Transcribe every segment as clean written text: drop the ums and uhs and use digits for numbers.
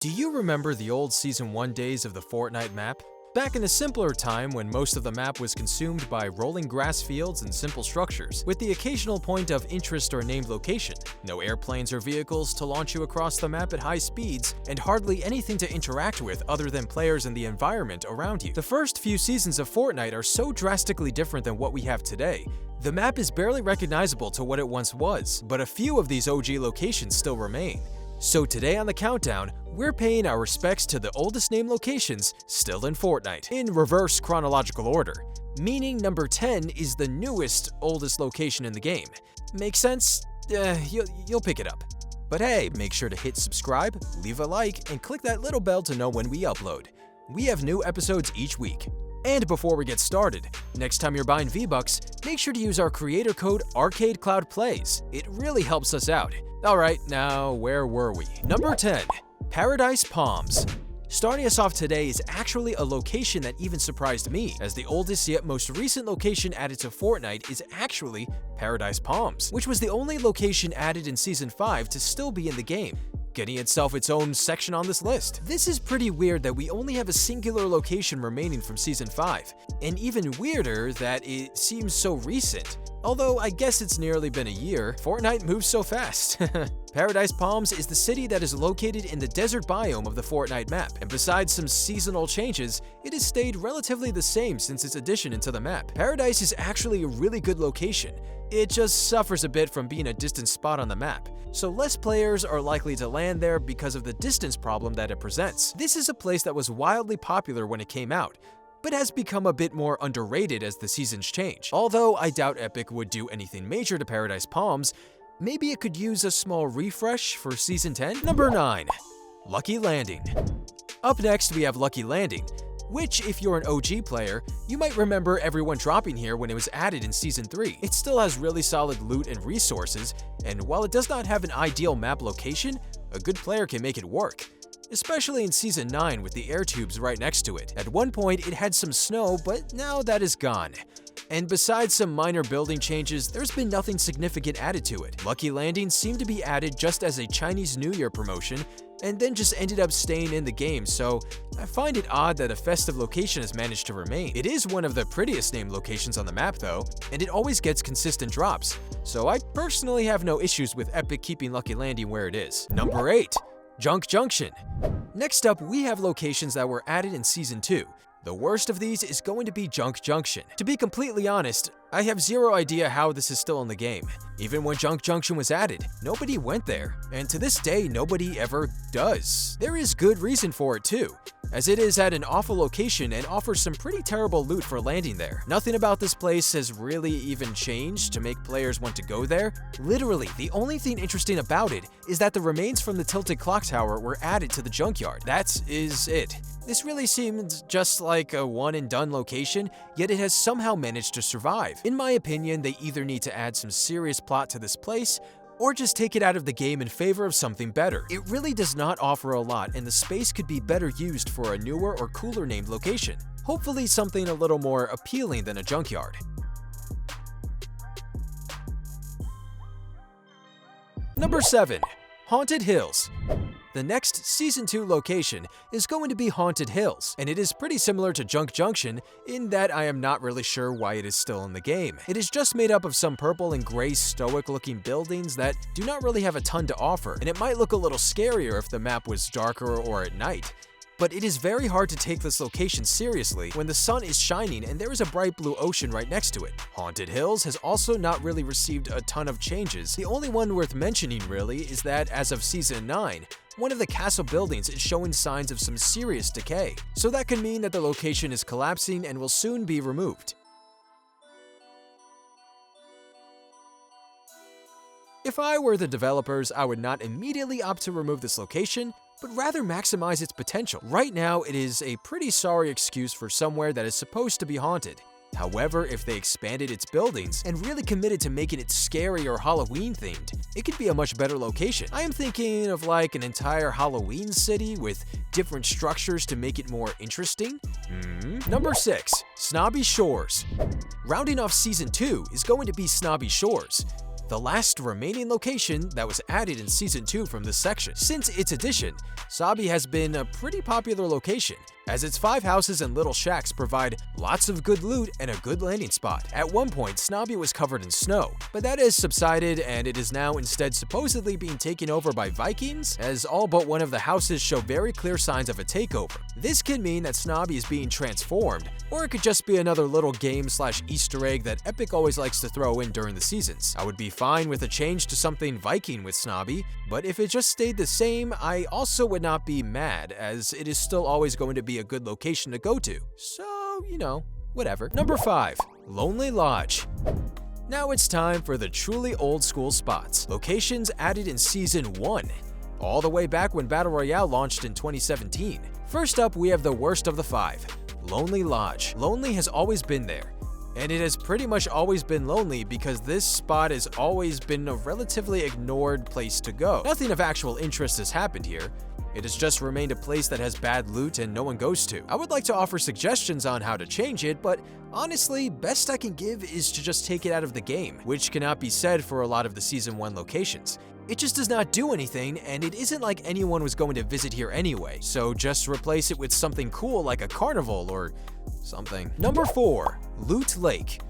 Do you remember the old Season 1 days of the Fortnite map? Back in a simpler time when most of the map was consumed by rolling grass fields and simple structures, with the occasional point of interest or named location, no airplanes or vehicles to launch you across the map at high speeds, and hardly anything to interact with other than players and the environment around you. The first few seasons of Fortnite are so drastically different than what we have today. The map is barely recognizable to what it once was, but a few of these OG locations still remain. So today on the countdown, we're paying our respects to the oldest named locations still in Fortnite, in reverse chronological order, meaning number 10 is the newest, oldest location in the game. Make sense? You'll pick it up. But hey, make sure to hit subscribe, leave a like, and click that little bell to know when we upload. We have new episodes each week. And before we get started, next time you're buying V-Bucks, make sure to use our creator code ArcadeCloudPlays. It really helps us out. Alright, now where were we? Number 10. Paradise Palms. Starting us off today is actually a location that even surprised me, as the oldest yet most recent location added to Fortnite is actually Paradise Palms, which was the only location added in Season 5 to still be in the game, getting itself its own section on this list. This is pretty weird that we only have a singular location remaining from Season 5, and even weirder that it seems so recent. Although I guess it's nearly been a year, Fortnite moves so fast. Paradise Palms is the city that is located in the desert biome of the Fortnite map, and besides some seasonal changes, it has stayed relatively the same since its addition into the map. Paradise is actually a really good location. It just suffers a bit from being a distant spot on the map, so less players are likely to land there because of the distance problem that it presents. This is a place that was wildly popular when it came out, but has become a bit more underrated as the seasons change. Although I doubt Epic would do anything major to Paradise Palms, maybe it could use a small refresh for Season 10? Number 9. Lucky Landing. Up next we have Lucky Landing, which, if you're an OG player, you might remember everyone dropping here when it was added in Season 3. It still has really solid loot and resources, and while it does not have an ideal map location, a good player can make it work, especially in Season 9 with the air tubes right next to it. At one point, it had some snow, but now that is gone. And besides some minor building changes, there's been nothing significant added to it. Lucky Landing seemed to be added just as a Chinese New Year promotion, and then just ended up staying in the game, so I find it odd that a festive location has managed to remain. It is one of the prettiest named locations on the map though, and it always gets consistent drops, so I personally have no issues with Epic keeping Lucky Landing where it is. Number 8. Junction. Next up, we have locations that were added in Season 2. The worst of these is going to be Junction. To be completely honest, I have zero idea how this is still in the game. Even when Junction was added, nobody went there, and to this day, nobody ever does. There is good reason for it too, as it is at an awful location and offers some pretty terrible loot for landing there. Nothing about this place has really even changed to make players want to go there. Literally, the only thing interesting about it is that the remains from the tilted clock tower were added to the junkyard. That is it. This really seems just like a one-and-done location, yet it has somehow managed to survive. In my opinion, they either need to add some serious plot to this place, or just take it out of the game in favor of something better. It really does not offer a lot, and the space could be better used for a newer or cooler named location. Hopefully something a little more appealing than a junkyard. Number 7. Haunted Hills. The next Season 2 location is going to be Haunted Hills, and it is pretty similar to Junction in that I am not really sure why it is still in the game. It is just made up of some purple and gray stoic-looking buildings that do not really have a ton to offer, and it might look a little scarier if the map was darker or at night. But it is very hard to take this location seriously when the sun is shining and there is a bright blue ocean right next to it. Haunted Hills has also not really received a ton of changes. The only one worth mentioning really is that as of Season 9, one of the castle buildings is showing signs of some serious decay, so that could mean that the location is collapsing and will soon be removed. If I were the developers, I would not immediately opt to remove this location, but rather maximize its potential. Right now, it is a pretty sorry excuse for somewhere that is supposed to be haunted. However, if they expanded its buildings and really committed to making it scary or Halloween themed, it could be a much better location. I am thinking of like an entire Halloween city with different structures to make it more interesting. Number 6. Snobby Shores. Rounding off Season 2 is going to be Snobby Shores. the last remaining location that was added in Season 2 from this section. Since its addition, Snobby has been a pretty popular location, as its 5 houses and little shacks provide lots of good loot and a good landing spot. At one point, Snobby was covered in snow, but that has subsided and it is now instead supposedly being taken over by Vikings, as all but one of the houses show very clear signs of a takeover. This could mean that Snobby is being transformed, or it could just be another little game/Easter egg that Epic always likes to throw in during the seasons. I would be fine with a change to something Viking with Snobby, but if it just stayed the same, I also would not be mad, as it is still always going to be a good location to go to. So, you know, whatever. Number 5. Lonely Lodge. Now it's time for the truly old school spots. Locations added in Season 1, all the way back when Battle Royale launched in 2017. First up, we have the worst of the 5, Lonely Lodge. Lonely has always been there, and it has pretty much always been lonely because this spot has always been a relatively ignored place to go. Nothing of actual interest has happened here. It has just remained a place that has bad loot and no one goes to. I would like to offer suggestions on how to change it, but honestly, best I can give is to just take it out of the game, which cannot be said for a lot of the Season 1 locations. It just does not do anything, and it isn't like anyone was going to visit here anyway, so just replace it with something cool like a carnival or something. Number 4. Loot Lake.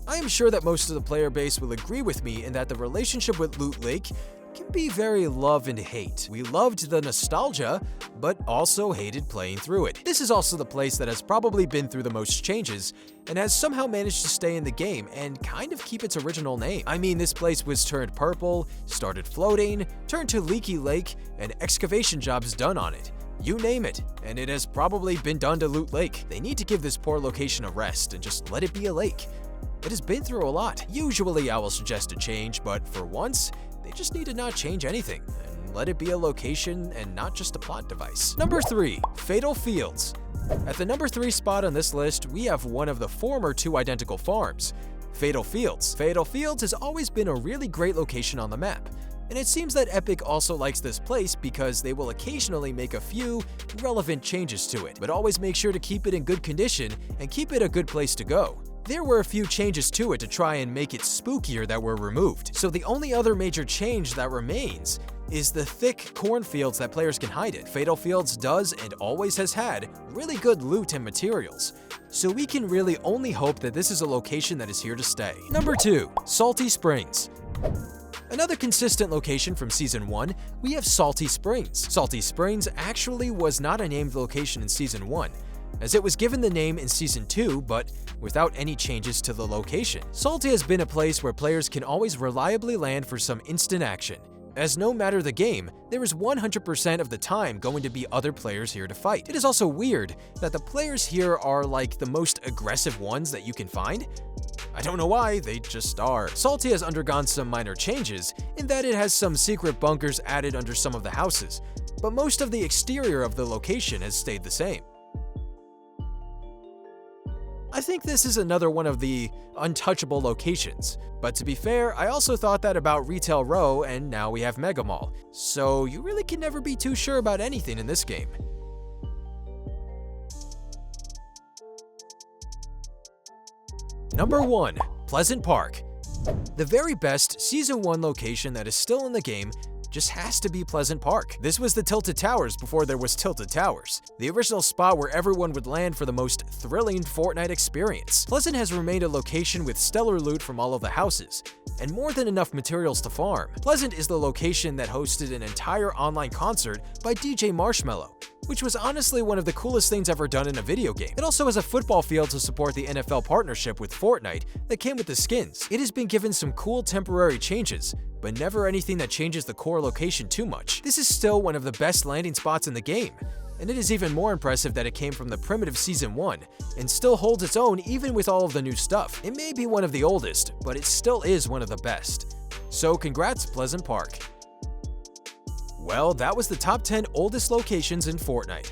I am sure that most of the player base will agree with me in that the relationship with Loot Lake can be very love and hate. We loved the nostalgia, but also hated playing through it. This is also the place that has probably been through the most changes and has somehow managed to stay in the game and kind of keep its original name. I mean, this place was turned purple, started floating, turned to Leaky Lake, and excavation jobs done on it. You name it, and it has probably been done to Loot Lake. They need to give this poor location a rest and just let it be a lake. It has been through a lot. Usually I will suggest a change, but for once, they just need to not change anything and let it be a location and not just a plot device. Number 3. Fatal Fields. At the number 3 spot on this list, we have one of the former 2 identical farms, Fatal Fields. Fatal Fields has always been a really great location on the map, and it seems that Epic also likes this place because they will occasionally make a few relevant changes to it, but always make sure to keep it in good condition and keep it a good place to go. There were a few changes to it to try and make it spookier that were removed, so the only other major change that remains is the thick cornfields that players can hide in. Fatal Fields does and always has had really good loot and materials, so we can really only hope that this is a location that is here to stay. Number 2. Salty Springs. Another consistent location from Season 1, we have Salty Springs. Salty Springs actually was not a named location in Season 1, as it was given the name in Season 2, but without any changes to the location. Salty has been a place where players can always reliably land for some instant action, as no matter the game, there is 100% of the time going to be other players here to fight. It is also weird that the players here are like the most aggressive ones that you can find. I don't know why, they just are. Salty has undergone some minor changes in that it has some secret bunkers added under some of the houses, but most of the exterior of the location has stayed the same. I think this is another one of the untouchable locations, but to be fair, I also thought that about Retail Row, and now we have Mega Mall, so you really can never be too sure about anything in this game. Number 1. Pleasant Park. The very best Season 1 location that is still in the game just has to be Pleasant Park. This was the Tilted Towers before there was Tilted Towers, the original spot where everyone would land for the most thrilling Fortnite experience. Pleasant has remained a location with stellar loot from all of the houses, and more than enough materials to farm. Pleasant is the location that hosted an entire online concert by DJ Marshmello, which was honestly one of the coolest things ever done in a video game. It also has a football field to support the NFL partnership with Fortnite that came with the skins. It has been given some cool temporary changes, but never anything that changes the core location too much. This is still one of the best landing spots in the game, and it is even more impressive that it came from the primitive Season 1 and still holds its own even with all of the new stuff. It may be one of the oldest, but it still is one of the best. So congrats, Pleasant Park. Well, that was the top 10 oldest locations in Fortnite.